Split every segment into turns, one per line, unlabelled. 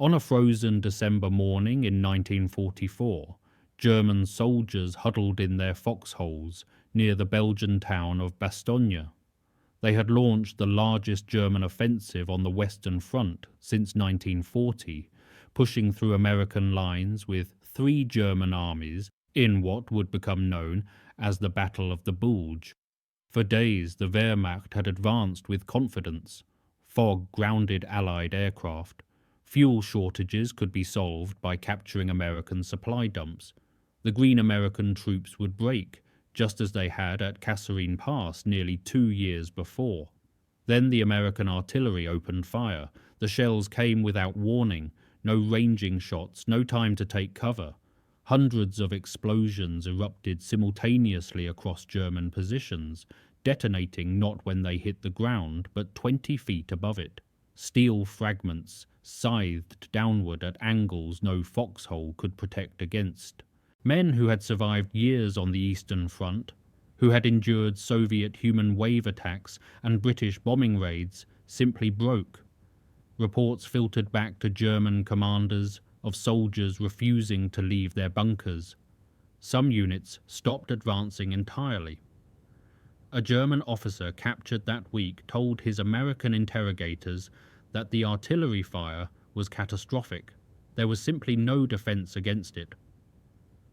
On a frozen December morning in 1944, German soldiers huddled in their foxholes near the Belgian town of Bastogne. They had launched the largest German offensive on the Western Front since 1940, pushing through American lines with 3 German armies in what would become known as the Battle of the Bulge. For days, the Wehrmacht had advanced with confidence. Fog grounded Allied aircraft. Fuel shortages could be solved by capturing American supply dumps. The green American troops would break, just as they had at Kasserine Pass nearly 2 years before. Then the American artillery opened fire. The shells came without warning, no ranging shots, no time to take cover. Hundreds of explosions erupted simultaneously across German positions, detonating not when they hit the ground, but 20 feet above it. Steel fragments scythed downward at angles no foxhole could protect against. Men who had survived years on the Eastern Front, who had endured Soviet human wave attacks and British bombing raids, simply broke. Reports filtered back to German commanders of soldiers refusing to leave their bunkers. Some units stopped advancing entirely. A German officer captured that week told his American interrogators that the artillery fire was catastrophic. There was simply no defense against it.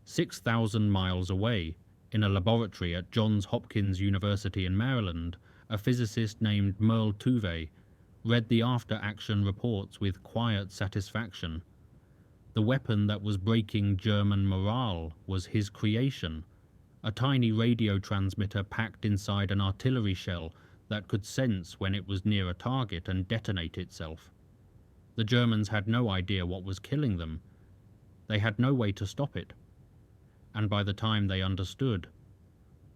6,000 miles away, in a laboratory at Johns Hopkins University in Maryland, a physicist named Merle Tuve read the after-action reports with quiet satisfaction. The weapon that was breaking German morale was his creation, a tiny radio transmitter packed inside an artillery shell that could sense when it was near a target and detonate itself. The Germans had no idea what was killing them. They had no way to stop it. And by the time they understood,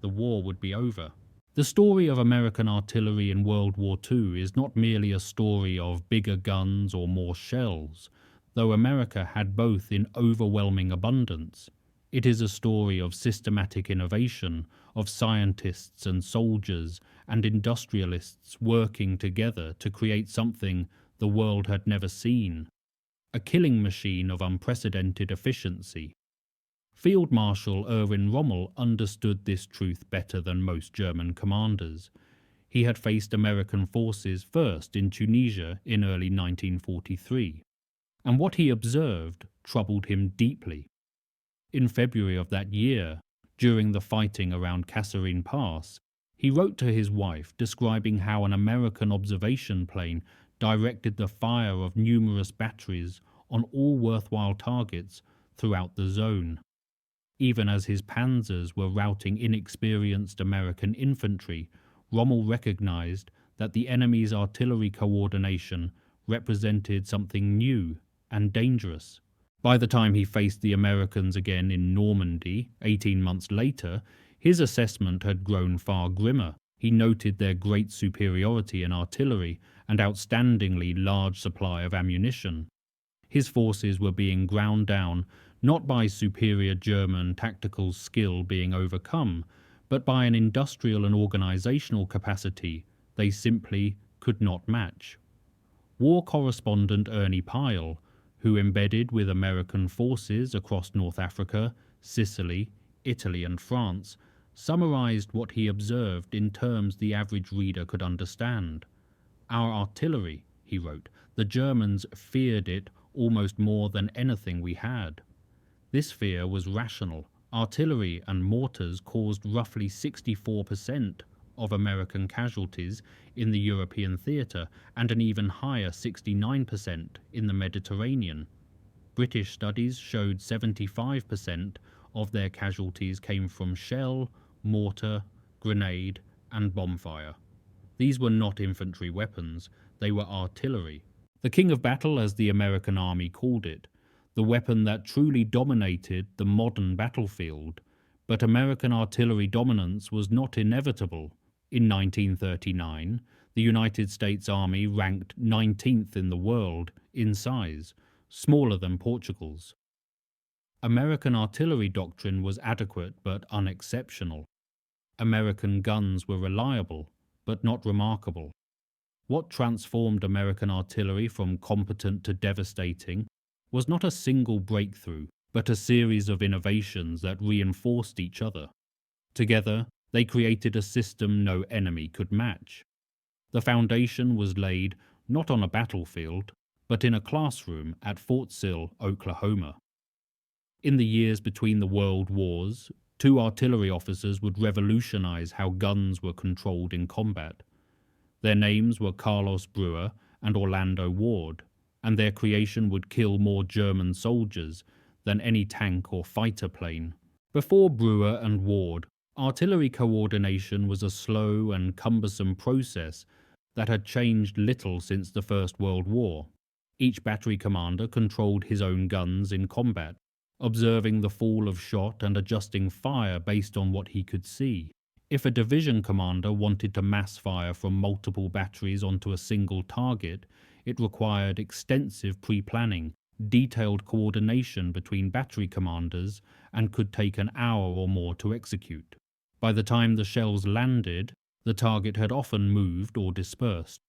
the war would be over. The story of American artillery in World War II is not merely a story of bigger guns or more shells, though America had both in overwhelming abundance. It is a story of systematic innovation, of scientists and soldiers and industrialists working together to create something the world had never seen, a killing machine of unprecedented efficiency. Field Marshal Erwin Rommel understood this truth better than most German commanders. He had faced American forces first in Tunisia in early 1943, and what he observed troubled him deeply. In February of that year, during the fighting around Kasserine Pass, he wrote to his wife describing how an American observation plane directed the fire of numerous batteries on all worthwhile targets throughout the zone. Even as his panzers were routing inexperienced American infantry, Rommel recognized that the enemy's artillery coordination represented something new and dangerous. By the time he faced the Americans again in Normandy, 18 months later, his assessment had grown far grimmer. He noted their great superiority in artillery and outstandingly large supply of ammunition. His forces were being ground down not by superior German tactical skill being overcome, but by an industrial and organizational capacity they simply could not match. War correspondent Ernie Pyle, who embedded with American forces across North Africa, Sicily, Italy and France, summarized what he observed in terms the average reader could understand. "Our artillery," he wrote, "the Germans feared it almost more than anything we had. This fear was rational. Artillery and mortars caused roughly 64% of American casualties in the European theatre and an even higher 69% in the Mediterranean. British studies showed 75% of their casualties came from shell, mortar, grenade and bomb fire. These were not infantry weapons, they were artillery. The king of battle, as the American army called it, the weapon that truly dominated the modern battlefield. But American artillery dominance was not inevitable. In 1939, the United States Army ranked 19th in the world in size, smaller than Portugal's. American artillery doctrine was adequate but unexceptional. American guns were reliable, but not remarkable. What transformed American artillery from competent to devastating was not a single breakthrough, but a series of innovations that reinforced each other. Together, they created a system no enemy could match. The foundation was laid not on a battlefield, but in a classroom at Fort Sill, Oklahoma. In the years between the world wars, two artillery officers would revolutionize how guns were controlled in combat. Their names were Carlos Brewer and Orlando Ward, and their creation would kill more German soldiers than any tank or fighter plane. Before Brewer and Ward, artillery coordination was a slow and cumbersome process that had changed little since the First World War. Each battery commander controlled his own guns in combat, observing the fall of shot and adjusting fire based on what he could see. If a division commander wanted to mass fire from multiple batteries onto a single target, it required extensive pre-planning, detailed coordination between battery commanders, and could take an hour or more to execute. By the time the shells landed, the target had often moved or dispersed.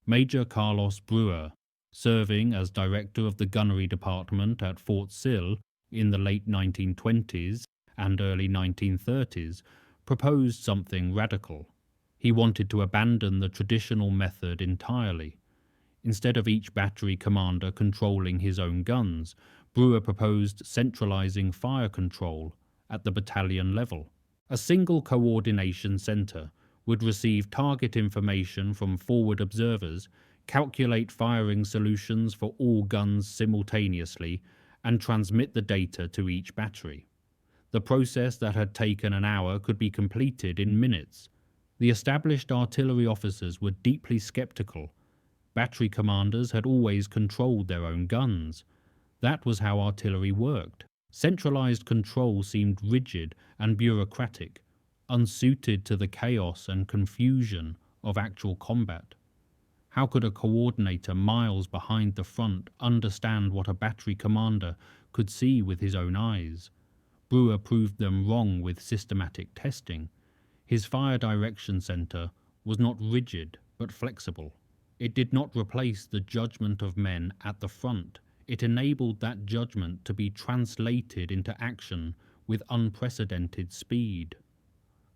Major Carlos Brewer, serving as director of the gunnery department at Fort Sill in the late 1920s and early 1930s, proposed something radical. He wanted to abandon the traditional method entirely. Instead of each battery commander controlling his own guns, Brewer proposed centralizing fire control at the battalion level. A single coordination center would receive target information from forward observers, calculate firing solutions for all guns simultaneously, and transmit the data to each battery. The process that had taken an hour could be completed in minutes. The established artillery officers were deeply skeptical. Battery commanders had always controlled their own guns. That was how artillery worked. Centralized control seemed rigid and bureaucratic, unsuited to the chaos and confusion of actual combat. How could a coordinator miles behind the front understand what a battery commander could see with his own eyes? Brewer proved them wrong with systematic testing. His fire direction center was not rigid but flexible. It did not replace the judgment of men at the front. It enabled that judgment to be translated into action with unprecedented speed.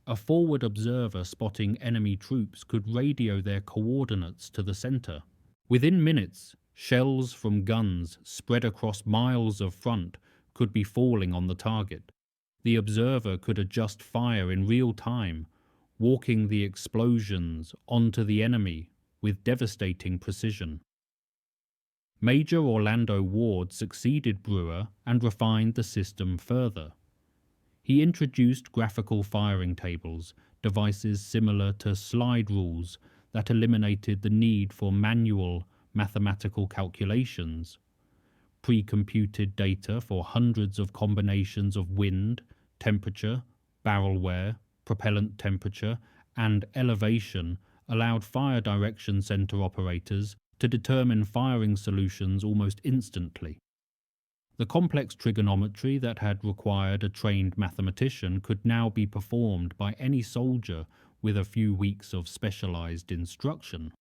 A forward observer spotting enemy troops could radio their coordinates to the center. Within minutes, shells from guns spread across miles of front could be falling on the target. The observer could adjust fire in real time, walking the explosions onto the enemy with devastating precision. Major Orlando Ward succeeded Brewer and refined the system further. He introduced graphical firing tables, devices similar to slide rules that eliminated the need for manual mathematical calculations. Pre-computed data for hundreds of combinations of wind, temperature, barrel wear, propellant temperature, and elevation allowed fire direction center operators to determine firing solutions almost instantly. The complex trigonometry that had required a trained mathematician could now be performed by any soldier with a few weeks of specialized instruction.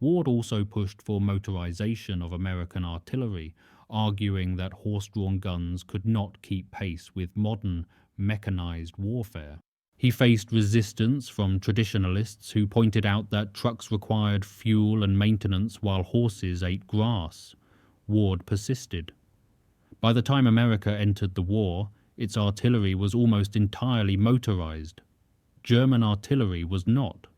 Ward also pushed for motorization of American artillery, arguing that horse-drawn guns could not keep pace with modern, mechanized warfare. He faced resistance from traditionalists who pointed out that trucks required fuel and maintenance while horses ate grass. Ward persisted. By the time America entered the war, its artillery was almost entirely motorized. German artillery was not.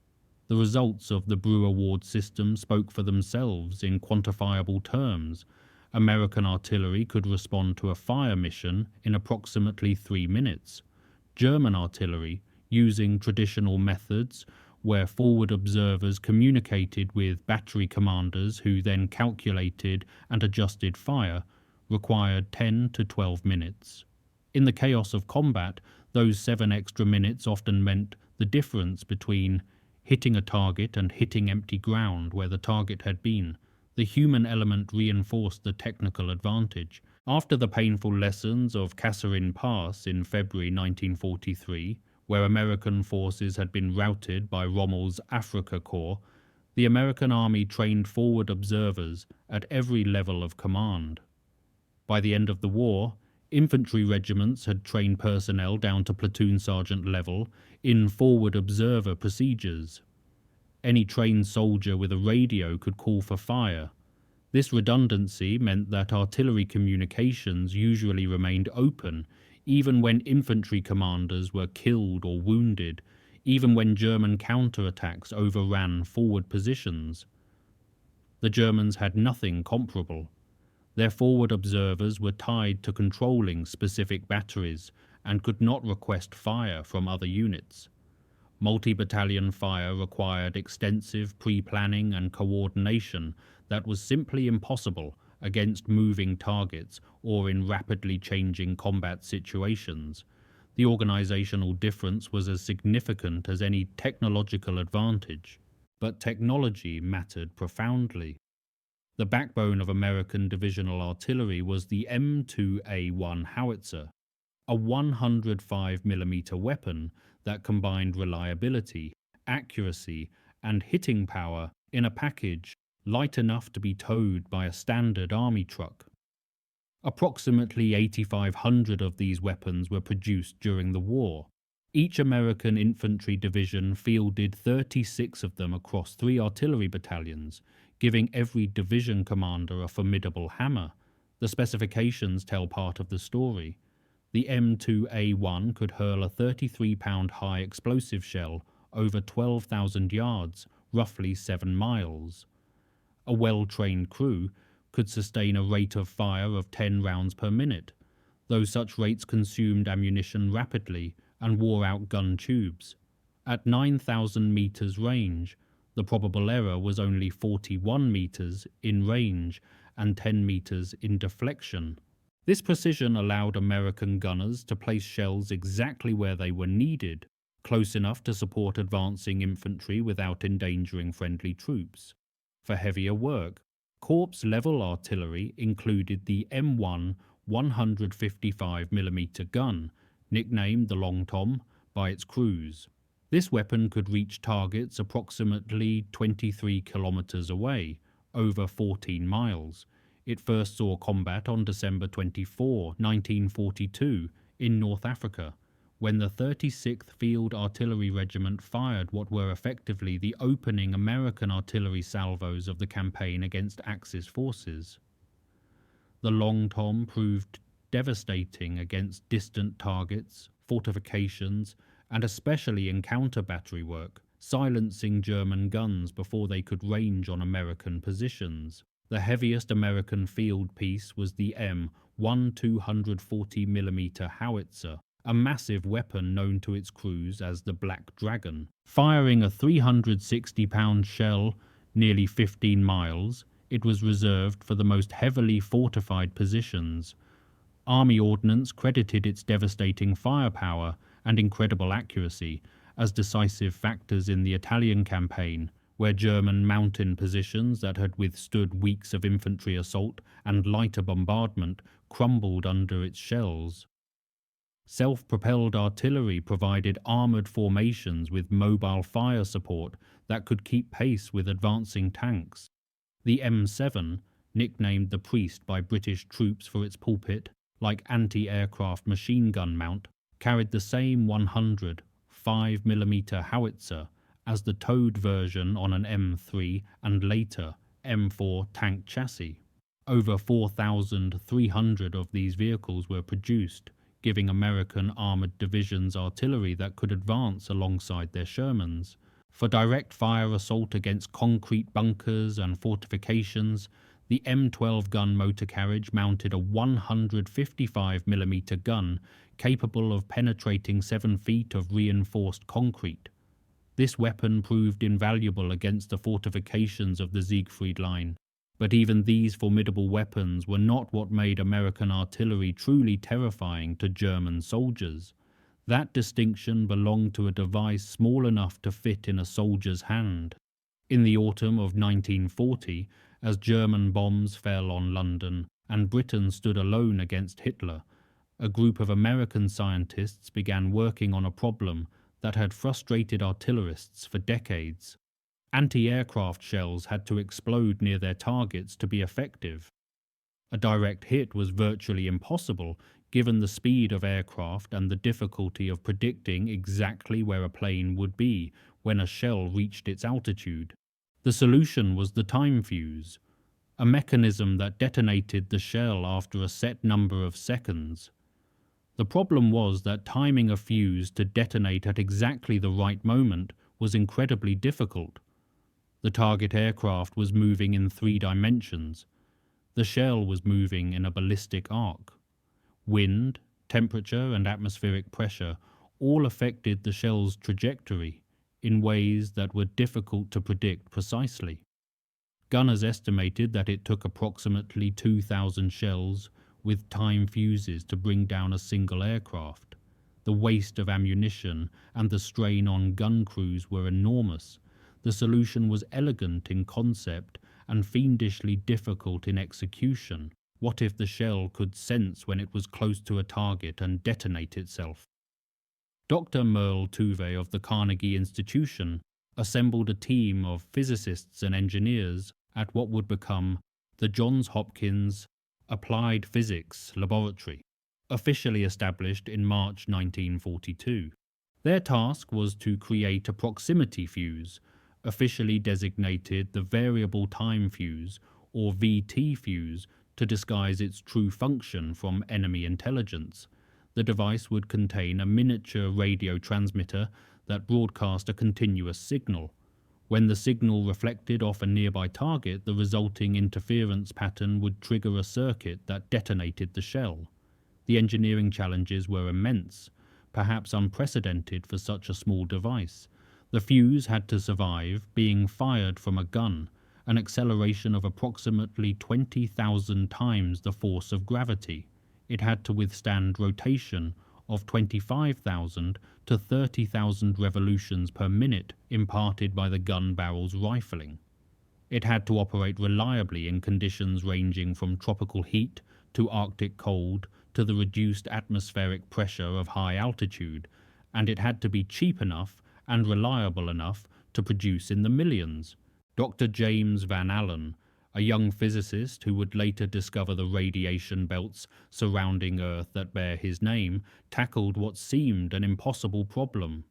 The results of the Brewer-Ward system spoke for themselves in quantifiable terms. American artillery could respond to a fire mission in approximately 3 minutes. German artillery, using traditional methods where forward observers communicated with battery commanders who then calculated and adjusted fire, required 10 to 12 minutes. In the chaos of combat, those 7 extra minutes often meant the difference between hitting a target and hitting empty ground where the target had been. The human element reinforced the technical advantage. After the painful lessons of Kasserine Pass in February 1943, where American forces had been routed by Rommel's Afrika Korps, The American Army trained forward observers at every level of command. By the end of the war, infantry regiments had trained personnel down to platoon sergeant level in forward observer procedures. Any trained soldier with a radio could call for fire. This redundancy meant that artillery communications usually remained open, even when infantry commanders were killed or wounded, even when German counterattacks overran forward positions. The Germans had nothing comparable. Their forward observers were tied to controlling specific batteries and could not request fire from other units. Multi-battalion fire required extensive pre-planning and coordination that was simply impossible against moving targets or in rapidly changing combat situations. The organizational difference was as significant as any technological advantage, but technology mattered profoundly. The backbone of American divisional artillery was the M2A1 howitzer, a 105mm weapon that combined reliability, accuracy, and hitting power in a package light enough to be towed by a standard army truck. Approximately 8,500 of these weapons were produced during the war. Each American infantry division fielded 36 of them across 3 artillery battalions, giving every division commander a formidable hammer. The specifications tell part of the story. The M2A1 could hurl a 33-pound high explosive shell over 12,000 yards, roughly 7 miles. A well-trained crew could sustain a rate of fire of 10 rounds per minute, though such rates consumed ammunition rapidly and wore out gun tubes. At 9,000 meters range, the probable error was only 41 meters in range and 10 meters in deflection. This precision allowed American gunners to place shells exactly where they were needed, close enough to support advancing infantry without endangering friendly troops. For heavier work, corps-level artillery included the M1 155mm gun, nicknamed the Long Tom by its crews. This weapon could reach targets approximately 23 kilometers away, over 14 miles. It first saw combat on December 24, 1942, in North Africa, when the 36th Field Artillery Regiment fired what were effectively the opening American artillery salvos of the campaign against Axis forces. The Long Tom proved devastating against distant targets, fortifications, and especially in counter-battery work, silencing German guns before they could range on American positions. The heaviest American field piece was the M1 240mm howitzer, a massive weapon known to its crews as the Black Dragon. Firing a 360-pound shell nearly 15 miles, it was reserved for the most heavily fortified positions. Army Ordnance credited its devastating firepower and incredible accuracy as decisive factors in the Italian campaign, where German mountain positions that had withstood weeks of infantry assault and lighter bombardment crumbled under its shells. Self-propelled artillery provided armoured formations with mobile fire support that could keep pace with advancing tanks. The M7, nicknamed the Priest by British troops for its pulpit, like anti-aircraft machine gun mount, carried the same 105mm howitzer as the towed version on an M3 and later M4 tank chassis. Over 4,300 of these vehicles were produced, giving American armoured divisions artillery that could advance alongside their Shermans. For direct fire assault against concrete bunkers and fortifications, the M12 gun motor carriage mounted a 155mm gun capable of penetrating 7 feet of reinforced concrete. This weapon proved invaluable against the fortifications of the Siegfried Line, but even these formidable weapons were not what made American artillery truly terrifying to German soldiers. That distinction belonged to a device small enough to fit in a soldier's hand. In the autumn of 1940, as German bombs fell on London and Britain stood alone against Hitler, a group of American scientists began working on a problem that had frustrated artillerists for decades: Anti-aircraft shells had to explode near their targets to be effective. A direct hit was virtually impossible given the speed of aircraft and the difficulty of predicting exactly where a plane would be when a shell reached its altitude. The solution was the time fuse, a mechanism that detonated the shell after a set number of seconds. The problem was that timing a fuse to detonate at exactly the right moment was incredibly difficult. The target aircraft was moving in 3 dimensions. The shell was moving in a ballistic arc. Wind, temperature, and atmospheric pressure all affected the shell's trajectory in ways that were difficult to predict precisely. Gunners estimated that it took approximately 2,000 shells with time fuses to bring down a single aircraft. The waste of ammunition and the strain on gun crews were enormous. The solution was elegant in concept and fiendishly difficult in execution. What if the shell could sense when it was close to a target and detonate itself? Dr. Merle Tuve of the Carnegie Institution assembled a team of physicists and engineers at what would become the Johns Hopkins Applied Physics Laboratory, officially established in March 1942. Their task was to create a proximity fuse, officially designated the Variable Time Fuse, or VT fuse, to disguise its true function from enemy intelligence. The device would contain a miniature radio transmitter that broadcast a continuous signal. When the signal reflected off a nearby target, the resulting interference pattern would trigger a circuit that detonated the shell. The engineering challenges were immense, perhaps unprecedented for such a small device. The fuse had to survive being fired from a gun, an acceleration of approximately 20,000 times the force of gravity. It had to withstand rotation of 25,000 to 30,000 revolutions per minute imparted by the gun barrel's rifling. It had to operate reliably in conditions ranging from tropical heat to Arctic cold to the reduced atmospheric pressure of high altitude, and it had to be cheap enough and reliable enough to produce in the millions. Dr. James Van Allen, a young physicist who would later discover the radiation belts surrounding Earth that bear his name, tackled what seemed an impossible problem.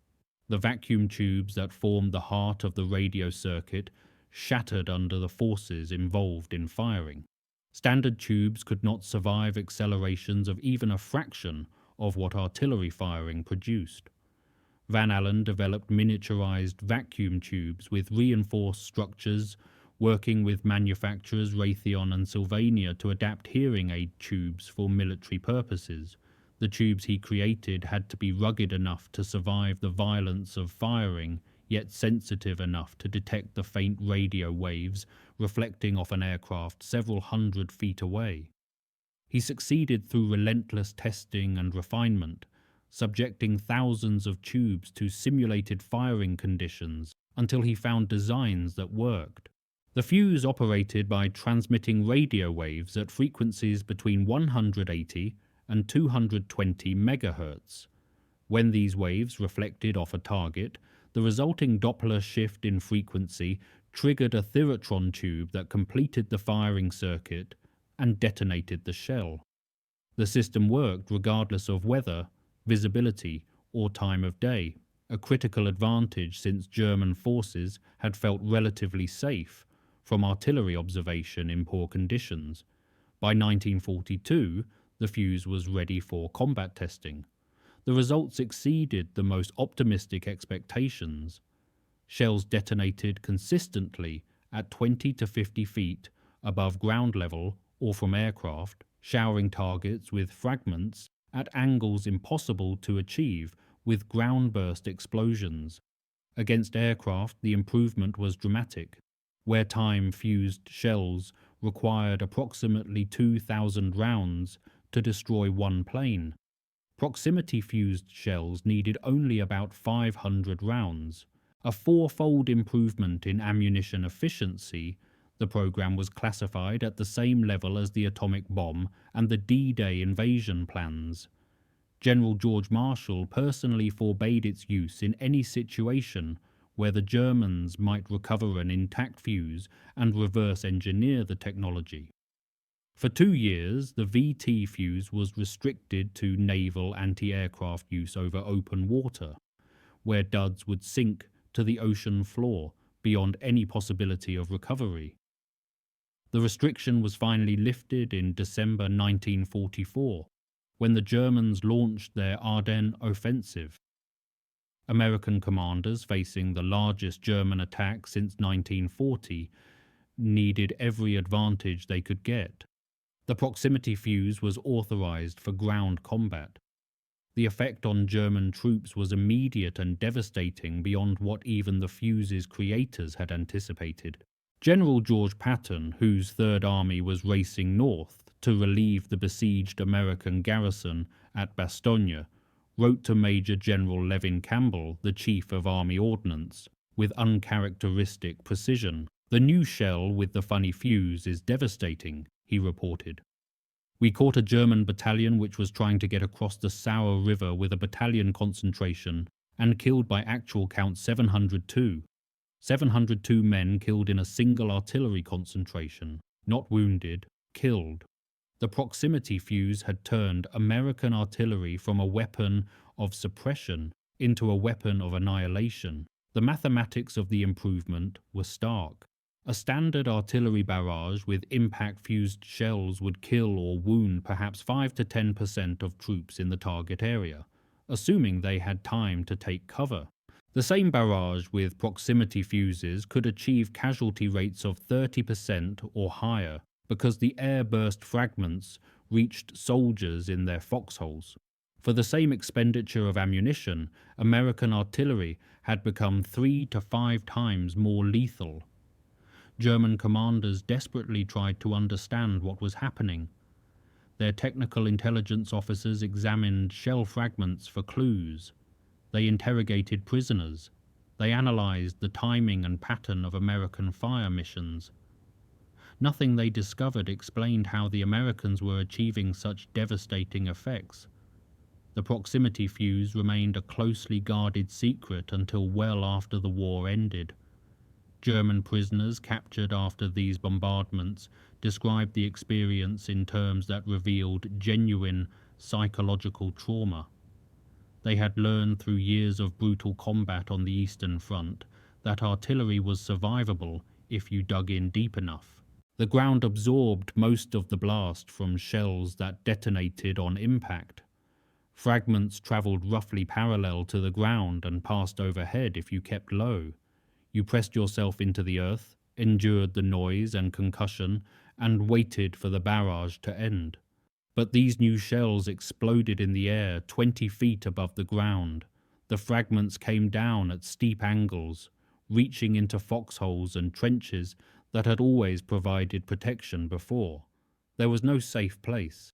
The vacuum tubes that formed the heart of the radio circuit shattered under the forces involved in firing. Standard tubes could not survive accelerations of even a fraction of what artillery firing produced. Van Allen developed miniaturized vacuum tubes with reinforced structures, working with manufacturers Raytheon and Sylvania to adapt hearing aid tubes for military purposes. The tubes he created had to be rugged enough to survive the violence of firing, yet sensitive enough to detect the faint radio waves reflecting off an aircraft several hundred feet away. He succeeded through relentless testing and refinement, subjecting thousands of tubes to simulated firing conditions until he found designs that worked. The fuse operated by transmitting radio waves at frequencies between 180 and 220 megahertz. When these waves reflected off a target, the resulting Doppler shift in frequency triggered a therotron tube that completed the firing circuit and detonated the shell. The system worked regardless of weather, visibility, or time of day, a critical advantage since German forces had felt relatively safe from artillery observation in poor conditions. By 1942, the fuse was ready for combat testing. The results exceeded the most optimistic expectations. Shells detonated consistently at 20 to 50 feet above ground level or from aircraft, showering targets with fragments at angles impossible to achieve with ground-burst explosions. Against aircraft, the improvement was dramatic. Where time-fused shells required approximately 2,000 rounds to destroy one plane, proximity-fused shells needed only about 500 rounds. A four-fold improvement in ammunition efficiency. The program was classified at the same level as the atomic bomb and the D-Day invasion plans. General George Marshall personally forbade its use in any situation where the Germans might recover an intact fuse and reverse engineer the technology. For 2 years, the VT fuse was restricted to naval anti-aircraft use over open water, where duds would sink to the ocean floor beyond any possibility of recovery. The restriction was finally lifted in December 1944, when the Germans launched their Ardennes offensive. American commanders, facing the largest German attack since 1940, needed every advantage they could get. The proximity fuse was authorized for ground combat. The effect on German troops was immediate and devastating beyond what even the fuse's creators had anticipated. General George Patton, whose Third Army was racing north to relieve the besieged American garrison at Bastogne, wrote to Major General Levin Campbell, the Chief of Army Ordnance, with uncharacteristic precision. "The new shell with the funny fuse is devastating," he reported. "We caught a German battalion which was trying to get across the Sauer River with a battalion concentration and killed by actual count 702. 702 men killed in a single artillery concentration, not wounded, killed." The proximity fuse had turned American artillery from a weapon of suppression into a weapon of annihilation. The mathematics of the improvement were stark. A standard artillery barrage with impact-fused shells would kill or wound perhaps 5 to 10% of troops in the target area, assuming they had time to take cover. The same barrage with proximity fuses could achieve casualty rates of 30% or higher because the air-burst fragments reached soldiers in their foxholes. For the same expenditure of ammunition, American artillery had become 3 to 5 times more lethal. German commanders desperately tried to understand what was happening. Their technical intelligence officers examined shell fragments for clues. They interrogated prisoners. They analyzed the timing and pattern of American fire missions. Nothing they discovered explained how the Americans were achieving such devastating effects. The proximity fuse remained a closely guarded secret until well after the war ended. German prisoners captured after these bombardments described the experience in terms that revealed genuine psychological trauma. They had learned through years of brutal combat on the Eastern Front that artillery was survivable if you dug in deep enough. The ground absorbed most of the blast from shells that detonated on impact. Fragments traveled roughly parallel to the ground and passed overhead if you kept low. You pressed yourself into the earth, endured the noise and concussion, and waited for the barrage to end. But these new shells exploded in the air 20 feet above the ground. The fragments came down at steep angles, reaching into foxholes and trenches that had always provided protection before. There was no safe place.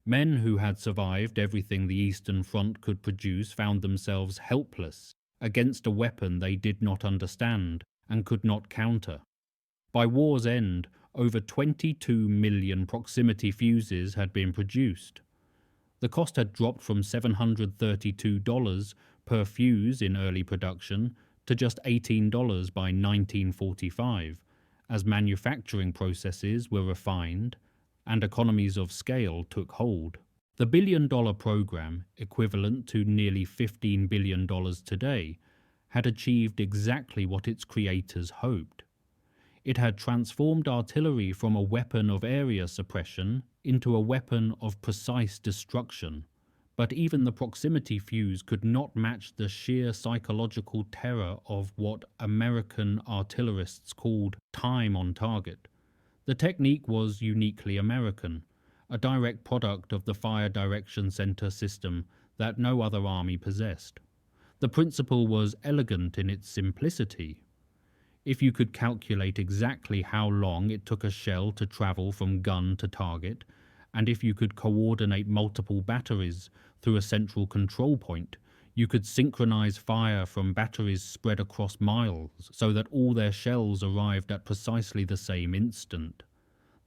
Men who had survived everything the Eastern Front could produce found themselves helpless against a weapon they did not understand and could not counter. By war's end, over 22 million proximity fuses had been produced. The cost had dropped from $732 per fuse in early production to just $18 by 1945, as manufacturing processes were refined and economies of scale took hold. The billion-dollar program, equivalent to nearly $15 billion today, had achieved exactly what its creators hoped. It had transformed artillery from a weapon of area suppression into a weapon of precise destruction. But even the proximity fuse could not match the sheer psychological terror of what American artillerists called time on target. The technique was uniquely American, a direct product of the fire direction center system that no other army possessed. The principle was elegant in its simplicity. If you could calculate exactly how long it took a shell to travel from gun to target, and if you could coordinate multiple batteries through a central control point, you could synchronize fire from batteries spread across miles so that all their shells arrived at precisely the same instant.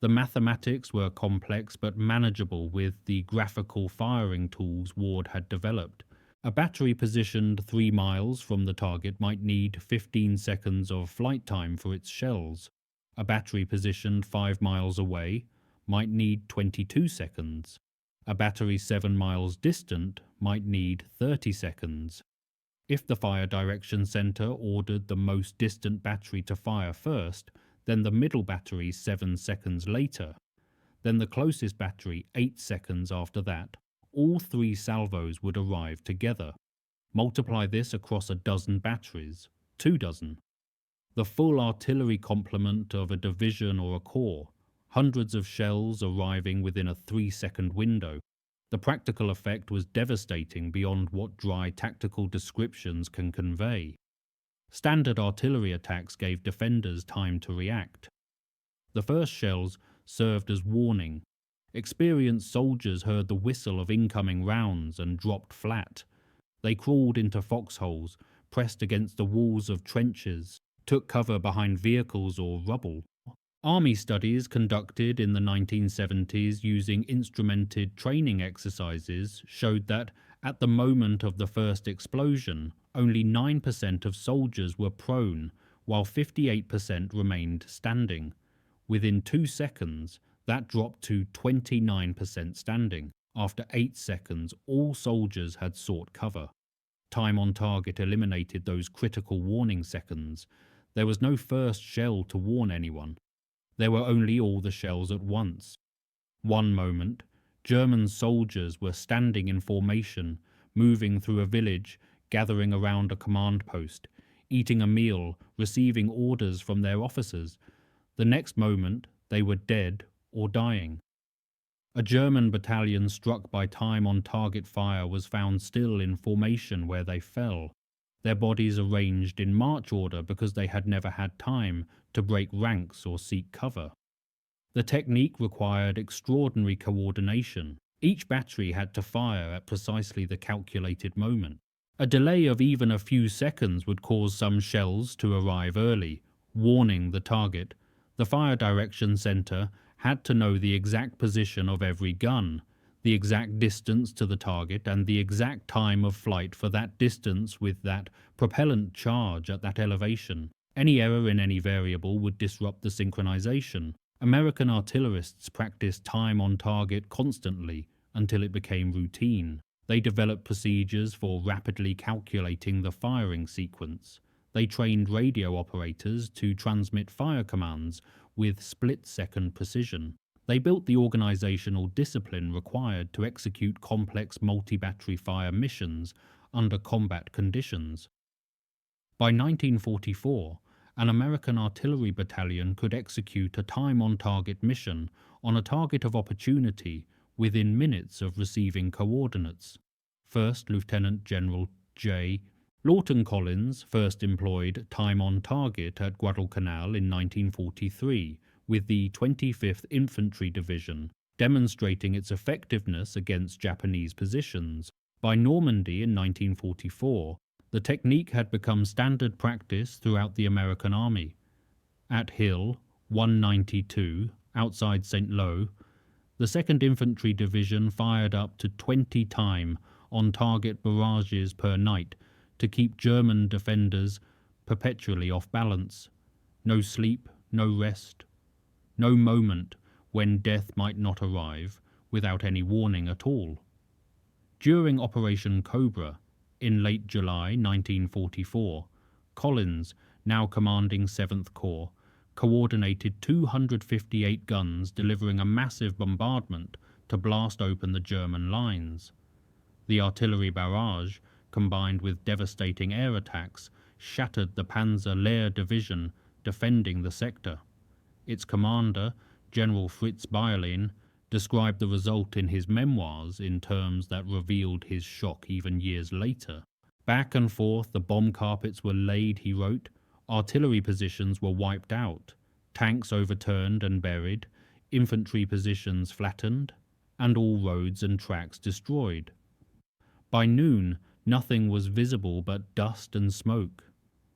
The mathematics were complex but manageable with the graphical firing tools Ward had developed. A battery positioned 3 miles from the target might need 15 seconds of flight time for its shells. A battery positioned 5 miles away might need 22 seconds. A battery 7 miles distant might need 30 seconds. If the fire direction center ordered the most distant battery to fire first, then the middle battery 7 seconds later, then the closest battery 8 seconds after that, all 3 salvos would arrive together. Multiply this across a dozen batteries, 2 dozen. The full artillery complement of a division or a corps, hundreds of shells arriving within a 3-second window. The practical effect was devastating beyond what dry tactical descriptions can convey. Standard artillery attacks gave defenders time to react. The first shells served as warning. Experienced soldiers heard the whistle of incoming rounds and dropped flat. They crawled into foxholes, pressed against the walls of trenches, took cover behind vehicles or rubble. Army studies conducted in the 1970s using instrumented training exercises showed that, at the moment of the first explosion, only 9% of soldiers were prone, while 58% remained standing. Within 2 seconds, that dropped to 29% standing. After 8 seconds, all soldiers had sought cover. Time on target eliminated those critical warning seconds. There was no first shell to warn anyone. There were only all the shells at once. One moment, German soldiers were standing in formation, moving through a village, gathering around a command post, eating a meal, receiving orders from their officers. The next moment, they were dead or dying. A German battalion struck by time-on-target fire was found still in formation where they fell, their bodies arranged in march order because they had never had time to break ranks or seek cover. The technique required extraordinary coordination. Each battery had to fire at precisely the calculated moment. A delay of even a few seconds would cause some shells to arrive early, warning the target. The fire direction center had to know the exact position of every gun, the exact distance to the target, and the exact time of flight for that distance with that propellant charge at that elevation. Any error in any variable would disrupt the synchronization. American artillerists practiced time on target constantly until it became routine. They developed procedures for rapidly calculating the firing sequence. They trained radio operators to transmit fire commands with split-second precision. They built the organizational discipline required to execute complex multi-battery fire missions under combat conditions. By 1944, an American artillery battalion could execute a time-on-target mission on a target of opportunity within minutes of receiving coordinates. First Lieutenant General J. Lawton Collins first employed time-on-target at Guadalcanal in 1943 with the 25th Infantry Division, demonstrating its effectiveness against Japanese positions. By Normandy in 1944, the technique had become standard practice throughout the American Army. At Hill 192, outside St. Lo, the 2nd Infantry Division fired up to 20 time-on-target barrages per night to keep German defenders perpetually off balance. No sleep, no rest, no moment when death might not arrive without any warning at all. During Operation Cobra, in late July 1944, Collins, now commanding 7th Corps, coordinated 258 guns delivering a massive bombardment to blast open the German lines. The artillery barrage, combined with devastating air attacks, shattered the Panzer Lehr Division defending the sector. Its commander, General Fritz Bayerlein, described the result in his memoirs in terms that revealed his shock even years later. Back and forth the bomb carpets were laid, he wrote. Artillery positions were wiped out, tanks overturned and buried, infantry positions flattened, and all roads and tracks destroyed. By noon, nothing was visible but dust and smoke.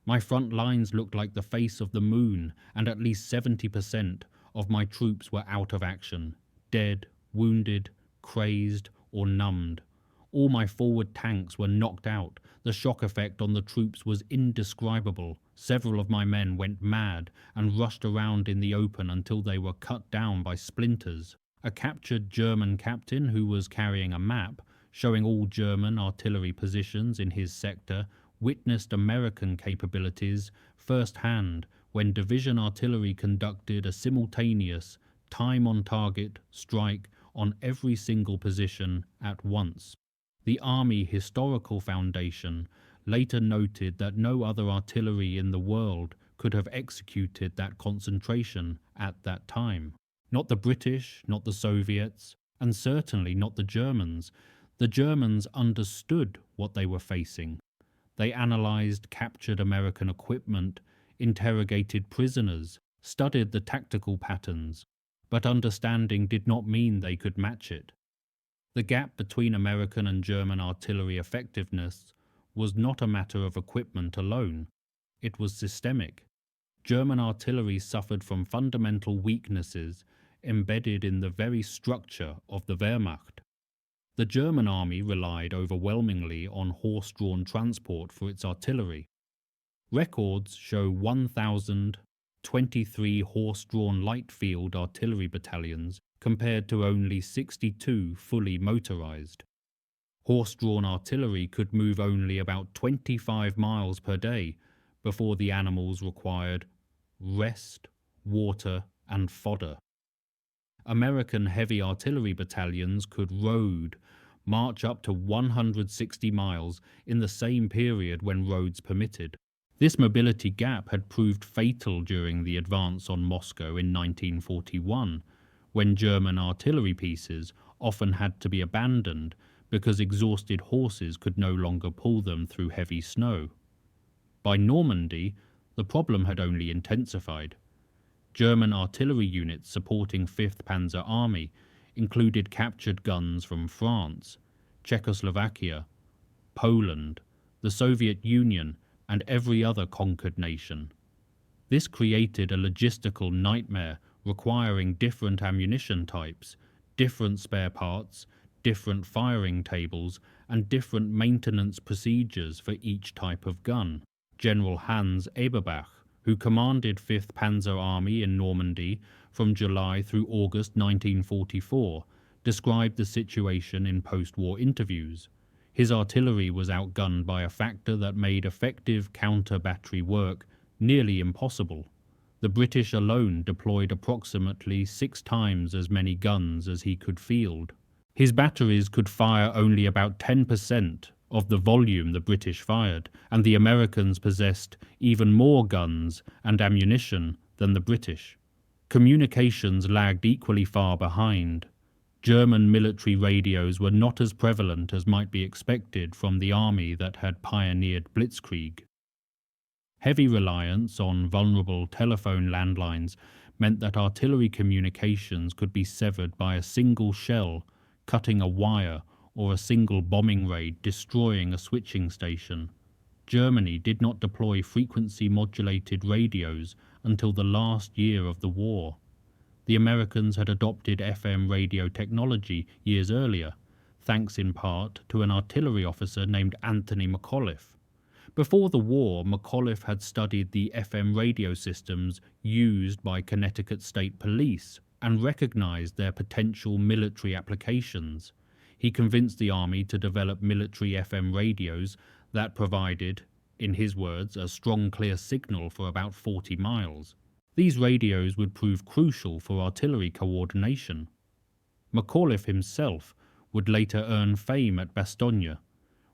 My front lines looked like the face of the moon, and at least 70% of my troops were out of action, dead, wounded, crazed, or numbed, All my forward tanks were knocked out. The shock effect on the troops was indescribable. Several of my men went mad and rushed around in the open until they were cut down by splinters. A captured German captain who was carrying a map showing all German artillery positions in his sector witnessed American capabilities firsthand when division artillery conducted a simultaneous, time-on-target strike on every single position at once. The Army Historical Foundation later noted that no other artillery in the world could have executed that concentration at that time. Not the British, not the Soviets, and certainly not the Germans. The Germans understood what they were facing. They analyzed captured American equipment, interrogated prisoners, studied the tactical patterns, but understanding did not mean they could match it. The gap between American and German artillery effectiveness was not a matter of equipment alone. It was systemic. German artillery suffered from fundamental weaknesses embedded in the very structure of the Wehrmacht. The German army relied overwhelmingly on horse-drawn transport for its artillery. Records show 1,023 horse-drawn light field artillery battalions compared to only 62 fully motorized. Horse-drawn artillery could move only about 25 miles per day before the animals required rest, water, and fodder. American heavy artillery battalions could road, march up to 160 miles in the same period when roads permitted. This mobility gap had proved fatal during the advance on Moscow in 1941, when German artillery pieces often had to be abandoned because exhausted horses could no longer pull them through heavy snow. By Normandy, the problem had only intensified. German artillery units supporting 5th Panzer Army included captured guns from France, Czechoslovakia, Poland, the Soviet Union, and every other conquered nation. This created a logistical nightmare requiring different ammunition types, different spare parts, different firing tables, and different maintenance procedures for each type of gun. General Hans Eberbach, who commanded 5th Panzer Army in Normandy from July through August 1944, described the situation in post-war interviews. His artillery was outgunned by a factor that made effective counter-battery work nearly impossible. The British alone deployed approximately 6 times as many guns as he could field. His batteries could fire only about 10% of the volume the British fired, and the Americans possessed even more guns and ammunition than the British. Communications lagged equally far behind. German military radios were not as prevalent as might be expected from the army that had pioneered blitzkrieg. Heavy reliance on vulnerable telephone landlines meant that artillery communications could be severed by a single shell cutting a wire or a single bombing raid destroying a switching station. Germany did not deploy frequency-modulated radios until the last year of the war. The Americans had adopted FM radio technology years earlier, thanks in part to an artillery officer named Anthony McAuliffe. Before the war, McAuliffe had studied the FM radio systems used by Connecticut State Police and recognized their potential military applications. He convinced the army to develop military FM radios that provided, in his words, a strong clear signal for about 40 miles. These radios would prove crucial for artillery coordination. McAuliffe himself would later earn fame at Bastogne,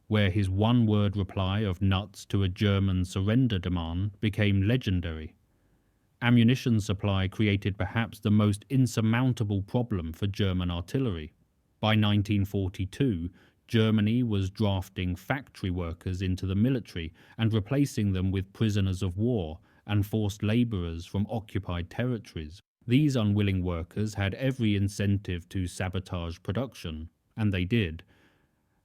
where his one-word reply of nuts to a German surrender demand became legendary. Ammunition supply created perhaps the most insurmountable problem for German artillery. By 1942, Germany was drafting factory workers into the military and replacing them with prisoners of war and forced labourers from occupied territories. These unwilling workers had every incentive to sabotage production, and they did.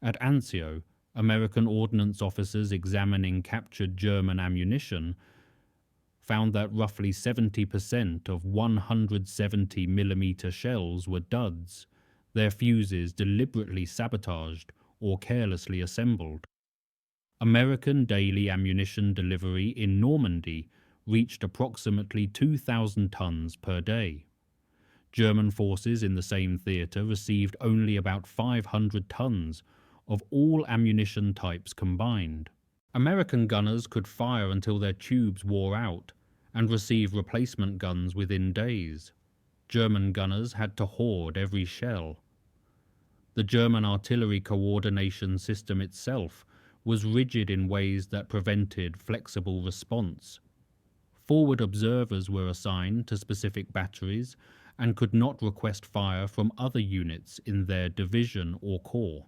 At Anzio, American ordnance officers examining captured German ammunition found that roughly 70% of 170mm shells were duds, their fuses deliberately sabotaged or carelessly assembled. American daily ammunition delivery in Normandy reached approximately 2,000 tons per day. German forces in the same theatre received only about 500 tons of all ammunition types combined. American gunners could fire until their tubes wore out and receive replacement guns within days. German gunners had to hoard every shell. The German artillery coordination system itself was rigid in ways that prevented flexible response. Forward observers were assigned to specific batteries and could not request fire from other units in their division or corps.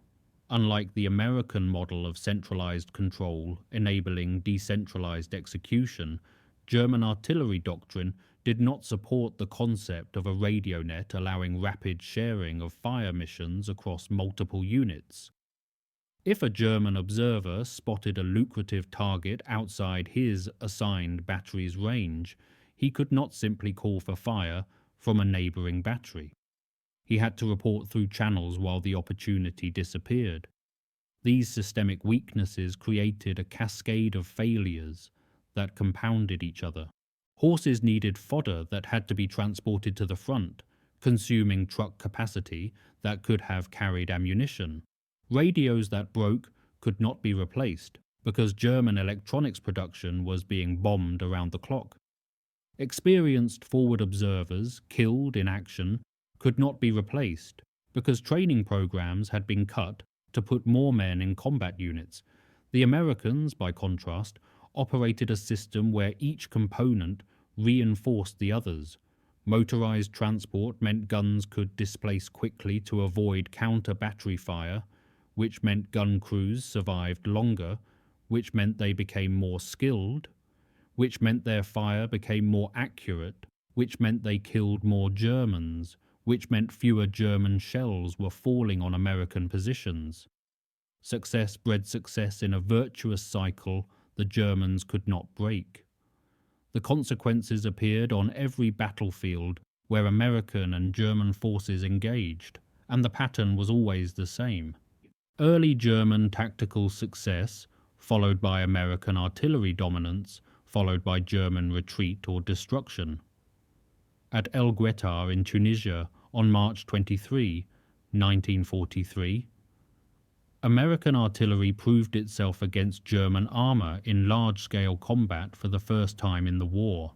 Unlike the American model of centralized control enabling decentralized execution, German artillery doctrine did not support the concept of a radio net allowing rapid sharing of fire missions across multiple units. If a German observer spotted a lucrative target outside his assigned battery's range, he could not simply call for fire from a neighboring battery. He had to report through channels while the opportunity disappeared. These systemic weaknesses created a cascade of failures that compounded each other. Horses needed fodder that had to be transported to the front, consuming truck capacity that could have carried ammunition. Radios that broke could not be replaced because German electronics production was being bombed around the clock. Experienced forward observers killed in action could not be replaced because training programs had been cut to put more men in combat units. The Americans, by contrast, operated a system where each component reinforced the others. Motorized transport meant guns could displace quickly to avoid counter-battery fire, which meant gun crews survived longer, which meant they became more skilled, which meant their fire became more accurate, which meant they killed more Germans, which meant fewer German shells were falling on American positions. Success bred success in a virtuous cycle the Germans could not break. The consequences appeared on every battlefield where American and German forces engaged, and the pattern was always the same. Early German tactical success, followed by American artillery dominance, followed by German retreat or destruction. At El Guettar in Tunisia on March 23, 1943, American artillery proved itself against German armour in large-scale combat for the first time in the war.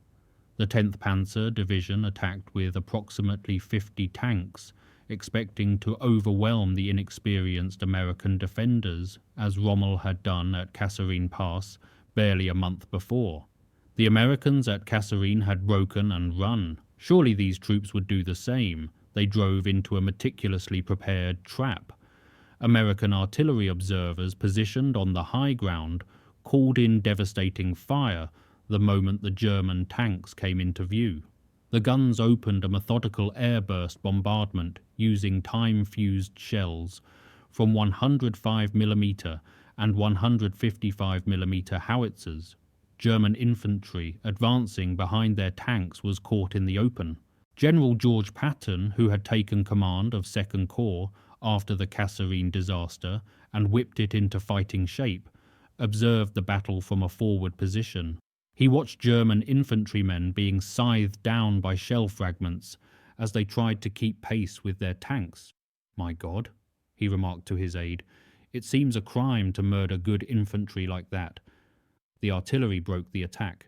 The 10th Panzer Division attacked with approximately 50 tanks, expecting to overwhelm the inexperienced American defenders, as Rommel had done at Kasserine Pass barely a month before. The Americans at Kasserine had broken and run. Surely these troops would do the same. They drove into a meticulously prepared trap. American artillery observers positioned on the high ground called in devastating fire the moment the German tanks came into view. The guns opened a methodical airburst bombardment using time-fused shells from 105mm and 155mm howitzers. German infantry advancing behind their tanks was caught in the open. General George Patton, who had taken command of 2nd Corps after the Kasserine disaster and whipped it into fighting shape, observed the battle from a forward position. He watched German infantrymen being scythed down by shell fragments as they tried to keep pace with their tanks. "My God," he remarked to his aide, "it seems a crime to murder good infantry like that." The artillery broke the attack.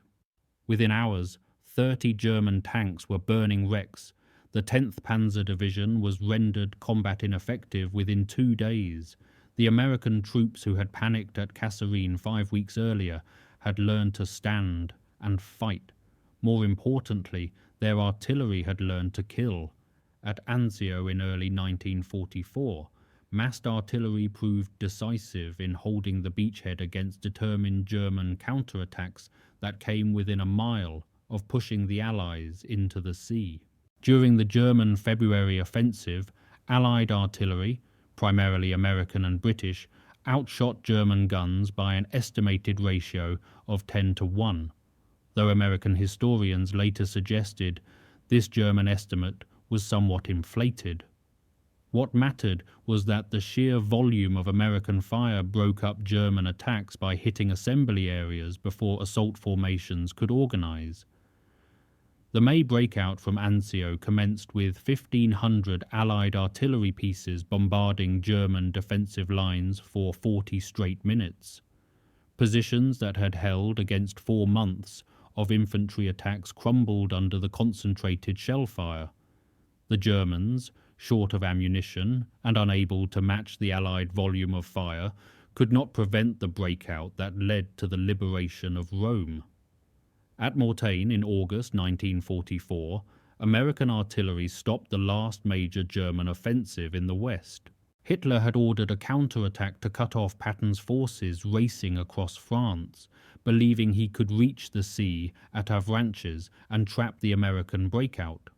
Within hours, 30 German tanks were burning wrecks. The 10th Panzer Division was rendered combat ineffective within 2 days. The American troops who had panicked at Kasserine 5 weeks earlier had learned to stand and fight. More importantly, their artillery had learned to kill. At Anzio in early 1944, massed artillery proved decisive in holding the beachhead against determined German counterattacks that came within a mile of pushing the Allies into the sea. During the German February offensive, Allied artillery, primarily American and British, outshot German guns by an estimated ratio of 10-1, though American historians later suggested this German estimate was somewhat inflated. What mattered was that the sheer volume of American fire broke up German attacks by hitting assembly areas before assault formations could organize. The May breakout from Anzio commenced with 1,500 Allied artillery pieces bombarding German defensive lines for 40 straight minutes. Positions that had held against 4 months of infantry attacks crumbled under the concentrated shell fire. The Germans, short of ammunition and unable to match the Allied volume of fire, could not prevent the breakout that led to the liberation of Rome. At Mortain in August 1944, American artillery stopped the last major German offensive in the west. Hitler had ordered a counterattack to cut off Patton's forces racing across France, believing he could reach the sea at Avranches and trap the American breakout.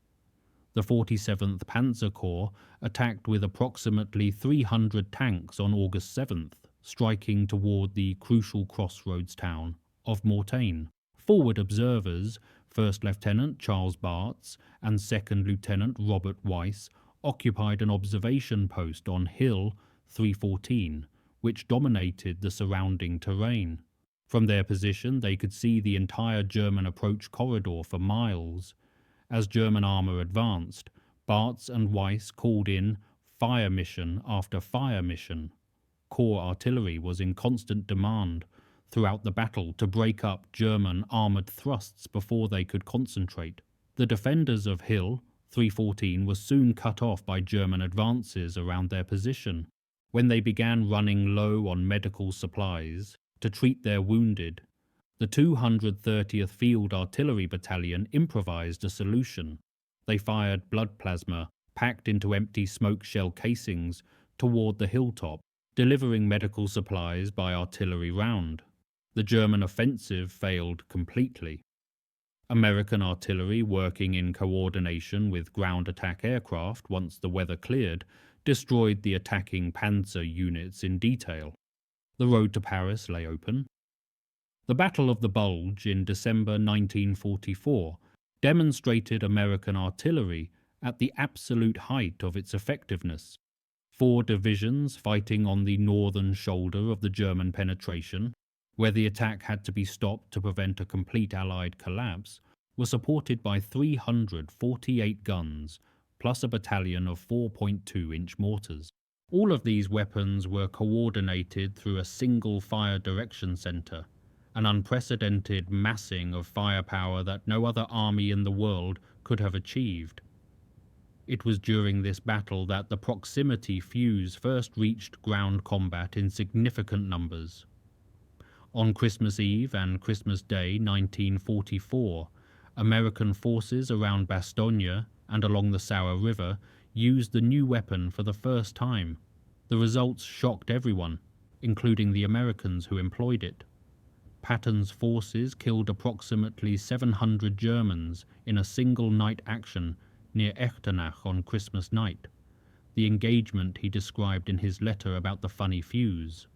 The 47th Panzer Corps attacked with approximately 300 tanks on August 7th, striking toward the crucial crossroads town of Mortain. Forward observers, 1st Lieutenant Charles Bartz and 2nd Lieutenant Robert Weiss, occupied an observation post on Hill 314, which dominated the surrounding terrain. From their position, they could see the entire German approach corridor for miles. As German armour advanced, Bartz and Weiss called in fire mission after fire mission. Corps artillery was in constant demand throughout the battle to break up German armoured thrusts before they could concentrate. The defenders of Hill 314 were soon cut off by German advances around their position. When they began running low on medical supplies to treat their wounded, the 230th Field Artillery Battalion improvised a solution. They fired blood plasma packed into empty smoke shell casings toward the hilltop, delivering medical supplies by artillery round. The German offensive failed completely. American artillery, working in coordination with ground attack aircraft once the weather cleared, destroyed the attacking panzer units in detail. The road to Paris lay open. The Battle of the Bulge in December 1944 demonstrated American artillery at the absolute height of its effectiveness. 4 divisions fighting on the northern shoulder of the German penetration, where the attack had to be stopped to prevent a complete Allied collapse, were supported by 348 guns, plus a battalion of 4.2-inch mortars. All of these weapons were coordinated through a single fire direction center, an unprecedented massing of firepower that no other army in the world could have achieved. It was during this battle that the proximity fuze first reached ground combat in significant numbers. On Christmas Eve and Christmas Day 1944, American forces around Bastogne and along the Sauer River used the new weapon for the first time. The results shocked everyone, including the Americans who employed it. Patton's forces killed approximately 700 Germans in a single night action near Echternach on Christmas night, the engagement he described in his letter about the funny fuse.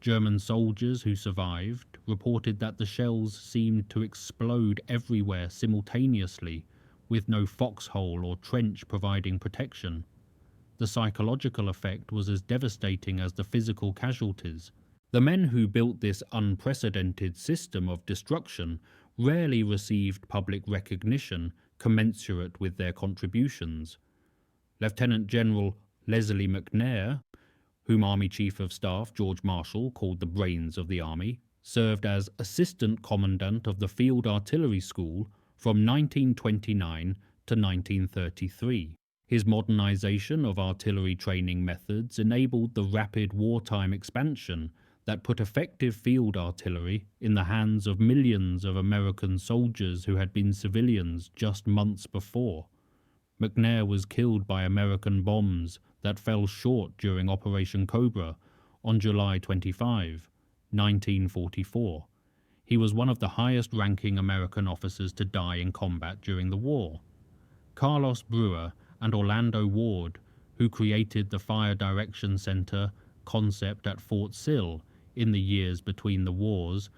German soldiers who survived reported that the shells seemed to explode everywhere simultaneously, with no foxhole or trench providing protection. The psychological effect was as devastating as the physical casualties. The men who built this unprecedented system of destruction rarely received public recognition commensurate with their contributions. Lieutenant General Leslie McNair, whom Army Chief of Staff George Marshall called the brains of the Army, served as Assistant Commandant of the Field Artillery School from 1929 to 1933. His modernization of artillery training methods enabled the rapid wartime expansion that put effective field artillery in the hands of millions of American soldiers who had been civilians just months before. McNair was killed by American bombs that fell short during Operation Cobra on July 25, 1944. He was one of the highest-ranking American officers to die in combat during the war. Carlos Brewer and Orlando Ward, who created the Fire Direction Center concept at Fort Sill in the years between the wars,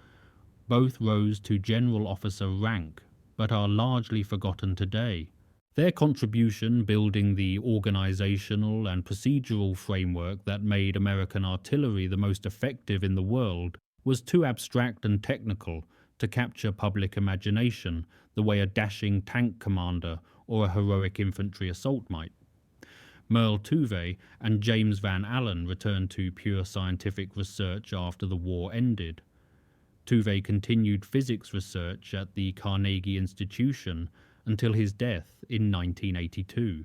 both rose to general officer rank, but are largely forgotten today. Their contribution building the organizational and procedural framework that made American artillery the most effective in the world was too abstract and technical to capture public imagination the way a dashing tank commander or a heroic infantry assault might. Merle Tuve and James Van Allen returned to pure scientific research after the war ended. Tuve continued physics research at the Carnegie Institution until his death in 1982.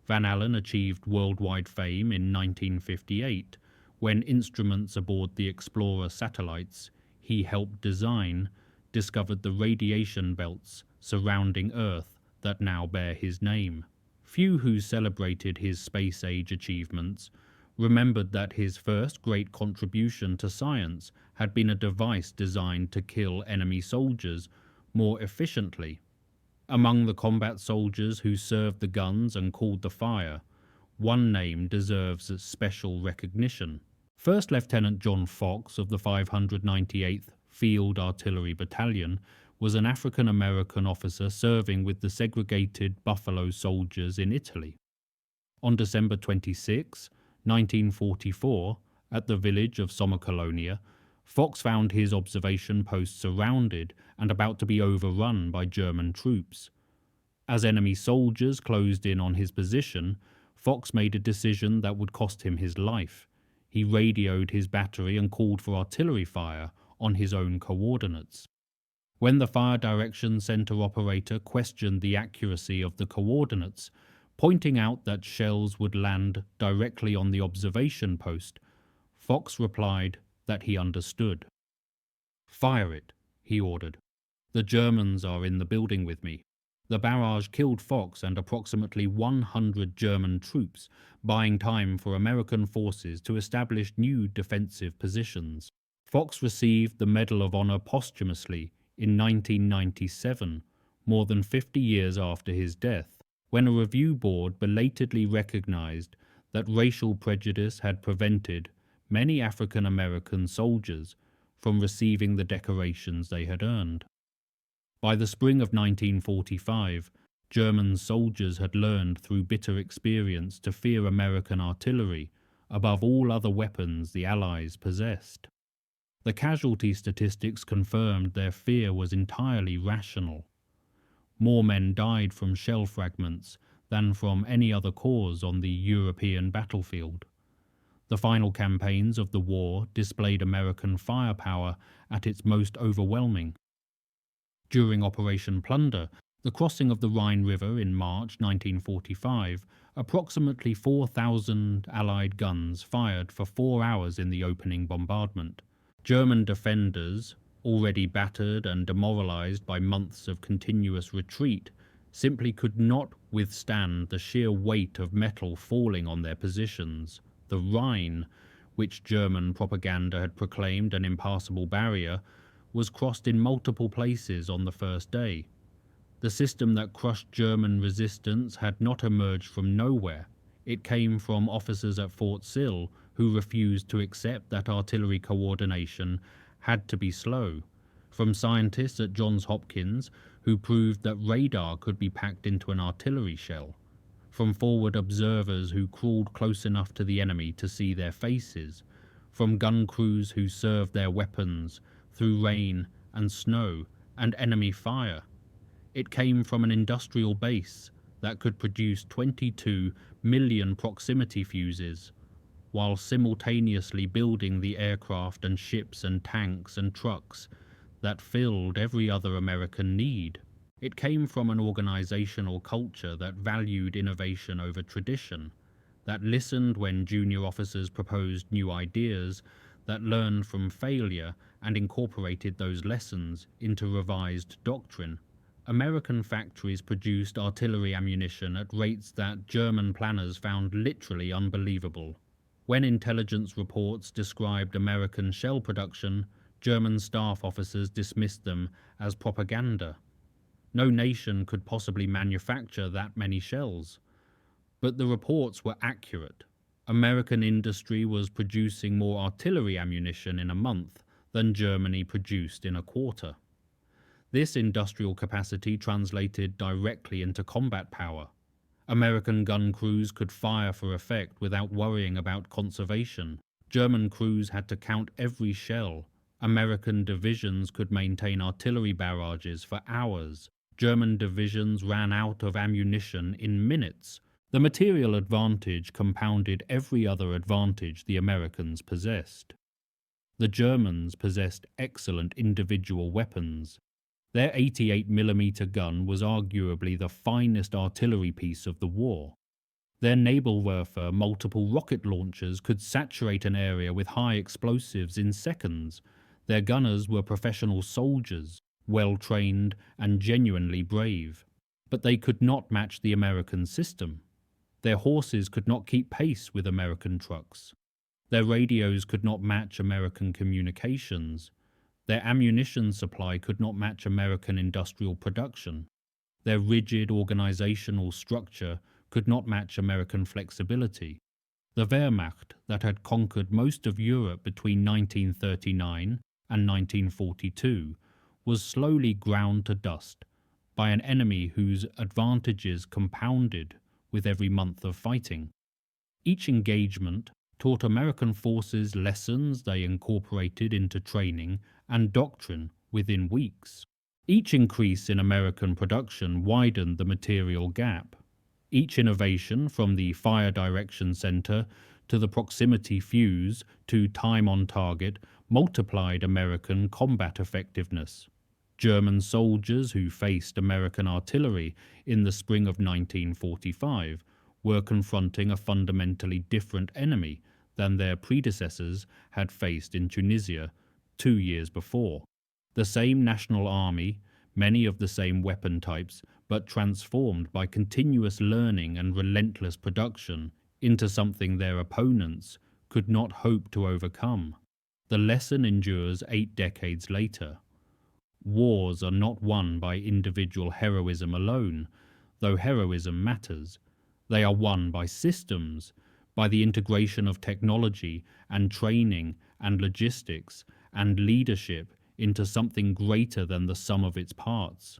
Van Allen achieved worldwide fame in 1958 when instruments aboard the Explorer satellites he helped design discovered the radiation belts surrounding Earth that now bear his name. Few who celebrated his space-age achievements remembered that his first great contribution to science had been a device designed to kill enemy soldiers more efficiently. Among the combat soldiers who served the guns and called the fire, one name deserves special recognition. First Lieutenant John Fox of the 598th Field Artillery Battalion was an African-American officer serving with the segregated Buffalo Soldiers in Italy. On December 26, 1944, at the village of Sommercolonia, Fox found his observation post surrounded and about to be overrun by German troops. As enemy soldiers closed in on his position, Fox made a decision that would cost him his life. He radioed his battery and called for artillery fire on his own coordinates. When the fire direction center operator questioned the accuracy of the coordinates, pointing out that shells would land directly on the observation post, Fox replied that he understood. "Fire it," he ordered. "The Germans are in the building with me." The barrage killed Fox and approximately 100 German troops, buying time for American forces to establish new defensive positions. Fox received the Medal of Honor posthumously in 1997, more than 50 years after his death, when a review board belatedly recognized that racial prejudice had prevented many African American soldiers from receiving the decorations they had earned. By the spring of 1945, German soldiers had learned through bitter experience to fear American artillery above all other weapons the Allies possessed. The casualty statistics confirmed their fear was entirely rational. More men died from shell fragments than from any other cause on the European battlefield. The final campaigns of the war displayed American firepower at its most overwhelming. During Operation Plunder, the crossing of the Rhine River in March 1945, approximately 4,000 Allied guns fired for 4 hours in the opening bombardment. German defenders, already battered and demoralized by months of continuous retreat, simply could not withstand the sheer weight of metal falling on their positions. The Rhine, which German propaganda had proclaimed an impassable barrier, was crossed in multiple places on the first day. The system that crushed German resistance had not emerged from nowhere. It came from officers at Fort Sill who refused to accept that artillery coordination had to be slow, from scientists at Johns Hopkins who proved that radar could be packed into an artillery shell, from forward observers who crawled close enough to the enemy to see their faces, from gun crews who served their weapons through rain and snow and enemy fire. It came from an industrial base that could produce 22 million proximity fuses, while simultaneously building the aircraft and ships and tanks and trucks that filled every other American need. It came from an organizational culture that valued innovation over tradition, that listened when junior officers proposed new ideas, that learned from failure and incorporated those lessons into revised doctrine. American factories produced artillery ammunition at rates that German planners found literally unbelievable. When intelligence reports described American shell production, German staff officers dismissed them as propaganda. No nation could possibly manufacture that many shells. But the reports were accurate. American industry was producing more artillery ammunition in a month than Germany produced in a quarter. This industrial capacity translated directly into combat power. American gun crews could fire for effect without worrying about conservation. German crews had to count every shell. American divisions could maintain artillery barrages for hours. German divisions ran out of ammunition in minutes. The material advantage compounded every other advantage the Americans possessed. The Germans possessed excellent individual weapons. Their 88mm gun was arguably the finest artillery piece of the war. Their Nabalwerfer multiple rocket launchers could saturate an area with high explosives in seconds. Their gunners were professional soldiers, well-trained and genuinely brave. But they could not match the American system. Their horses could not keep pace with American trucks. Their radios could not match American communications. Their ammunition supply could not match American industrial production. Their rigid organizational structure could not match American flexibility. The Wehrmacht that had conquered most of Europe between 1939 and 1942 was slowly ground to dust by an enemy whose advantages compounded with every month of fighting. Each engagement taught American forces lessons they incorporated into training and doctrine within weeks. Each increase in American production widened the material gap. Each innovation, from the fire direction center to the proximity fuse to time on target, multiplied American combat effectiveness. German soldiers who faced American artillery in the spring of 1945 were confronting a fundamentally different enemy than their predecessors had faced in Tunisia 2 years before. The same national army, many of the same weapon types, but transformed by continuous learning and relentless production into something their opponents could not hope to overcome. The lesson endures 8 decades later. Wars are not won by individual heroism alone, though heroism matters. They are won by systems, by the integration of technology and training and logistics and leadership into something greater than the sum of its parts.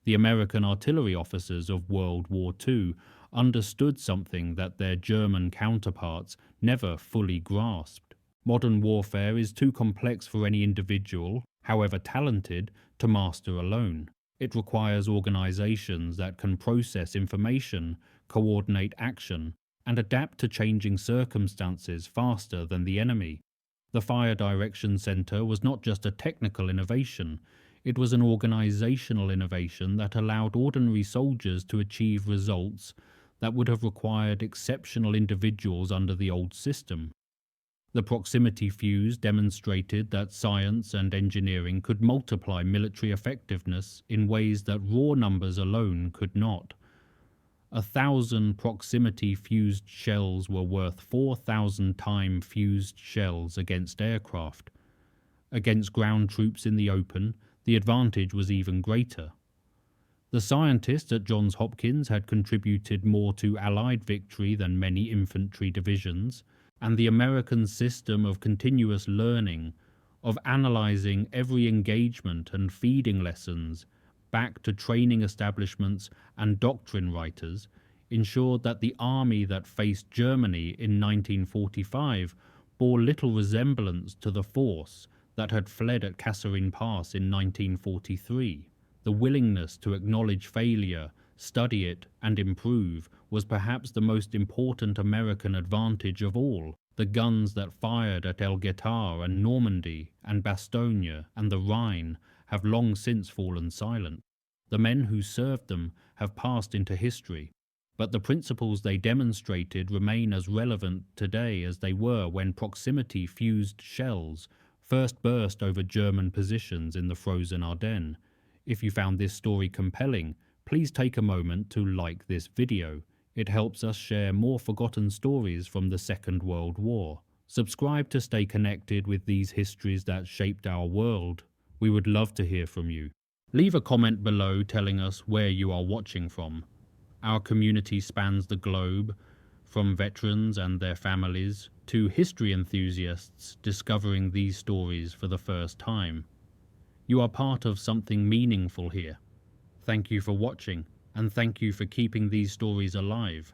The American artillery officers of World War II understood something that their German counterparts never fully grasped. Modern warfare is too complex for any individual, however talented, to master alone. It requires organizations that can process information, coordinate action, and adapt to changing circumstances faster than the enemy. The Fire Direction Center was not just a technical innovation, it was an organizational innovation that allowed ordinary soldiers to achieve results that would have required exceptional individuals under the old system. The proximity fuse demonstrated that science and engineering could multiply military effectiveness in ways that raw numbers alone could not. 1,000 proximity fused shells were worth 4,000 time fused shells against aircraft. Against ground troops in the open, the advantage was even greater. The scientists at Johns Hopkins had contributed more to Allied victory than many infantry divisions, and the American system of continuous learning, of analyzing every engagement and feeding lessons back to training establishments and doctrine writers, ensured that the army that faced Germany in 1945 bore little resemblance to the force that had fled at Kasserine Pass in 1943. The willingness to acknowledge failure, study it, and improve was perhaps the most important American advantage of all. The guns that fired at El Guettar and Normandy and Bastogne and the Rhine have long since fallen silent. The men who served them have passed into history, but the principles they demonstrated remain as relevant today as they were when proximity-fused shells first burst over German positions in the frozen Ardennes. If you found this story compelling, please take a moment to like this video. It helps us share more forgotten stories from the Second World War. Subscribe to stay connected with these histories that shaped our world. We would love to hear from you. Leave a comment below telling us where you are watching from. Our community spans the globe, from veterans and their families to history enthusiasts discovering these stories for the first time. You are part of something meaningful here. Thank you for watching, and thank you for keeping these stories alive.